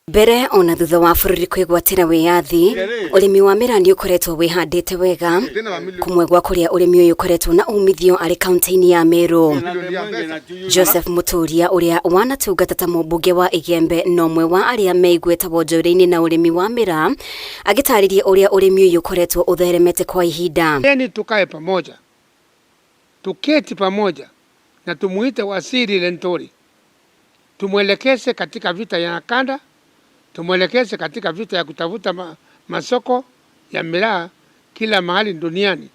Mbere ona thutha wa bururi kwigwatira wiyathi urimi wa mira ni ukoretwo wihandite wega kumwe gwa kuria urimi uyu ukoretwo na umithio ari kaunti-ini ya Meru. Joseph Muturia uria wanatungata ta mũmbunge wa Igembe nomwe wa aria meigwetagwo njoreni na urimi wa mira agitaririe uria urimi uyu ukoretwo utheremete kwa ihinda. Ni tukae pamoja, tuketi pamoja na tumuite Waziri Lentori, tumwelekeze katika vita ya kanda, tumwelekeze katika vita ya kutafuta masoko ya miraa kila mahali duniani,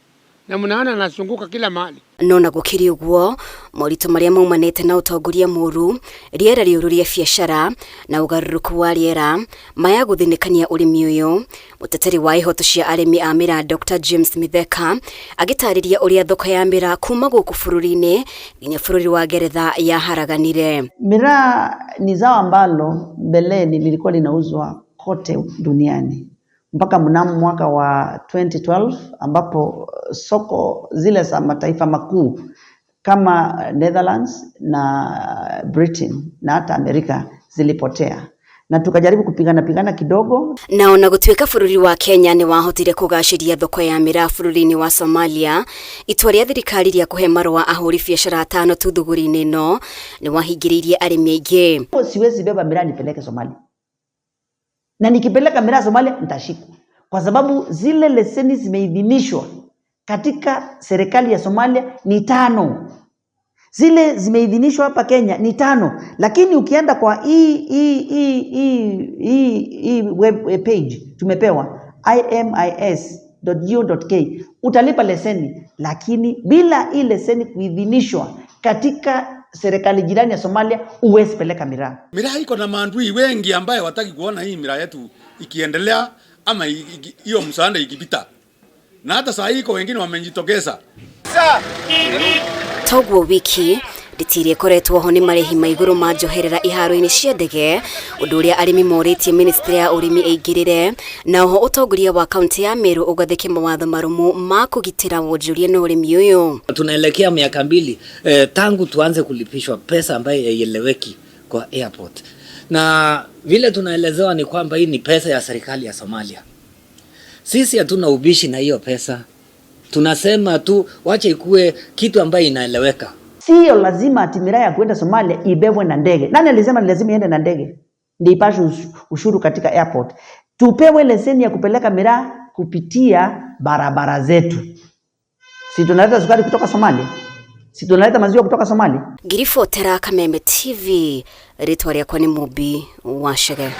na mnaona anazunguka kila mahali. Nona gukiri uguo morito maria maumanite na utongoria muru riera riururia biashara na ugaruruku wa riera maya guthinikania urimi uyu. Muteteri wa ihoto cia arimi a mira Dr. James Mitheka agitariria uria thoko ya mira kuma guku bururi-ini nginya bururi wa Ngeretha ya haraganire. Miraa ni zao ambalo mbeleni lilikuwa linauzwa kote duniani mpaka mnamo mwaka wa 2012 ambapo soko zile za mataifa makuu kama Netherlands na Britain na hata Amerika zilipotea, na tukajaribu kupigana kidogo. Naona gutwika bururi wa Kenya ni wahotire kugashiria thoko ya miraa bururi-ini wa Somalia, itua ria thirikari ria kuhe marua ahuri biashara 5 tu thuguri-ini no ni wahingiririe arimi aingi. Siwezi beba miraa nipeleke Somalia, na nikipeleka miraa Somalia nitashikwa kwa sababu zile leseni zimeidhinishwa katika serikali ya Somalia ni 5. Zile zimeidhinishwa hapa Kenya ni 5, lakini ukienda kwa web page tumepewa imis.go.ke utalipa leseni, lakini bila hii leseni kuidhinishwa katika serikali jirani ya Somalia uwezi peleka miraa. Miraa iko na maandui wengi ambaye wataki kuona hii miraa yetu ikiendelea ama hiyo msaada ikipita, na hata saa hiko wengine wamejitokeza. Togwo wiki ritirie koretwo ho ni marehi maiguru ma njoherera iharo-ini cia ndege undu uria arimi moritie ministry ya urimi eigirire, na ho utongoria wa kaunti ya Meru ugathike mawatho marumu ma kugitira wonjoria na urimi uyu. Tunaelekea miaka 2 tangu tuanze kulipishwa pesa ambayo haieleweki kwa airport, na vile tunaelezewa ni kwamba hii ni pesa ya serikali ya Somalia. Sisi hatuna ubishi na hiyo pesa, tunasema tu wacha ikue kitu ambayo inaeleweka. Sio lazima ati miraa ya kwenda Somalia ibebwe na ndege. Nani alisema ni lazima iende na ndege ndio ipashe ushuru katika airport? Tupewe leseni ya kupeleka miraa kupitia barabara zetu. Si tunaleta sukari kutoka Somalia? Si tunaleta maziwa kutoka Somalia? Ngiribotera Kameme TV, ritwa riakwa ni Mubi wa Shege.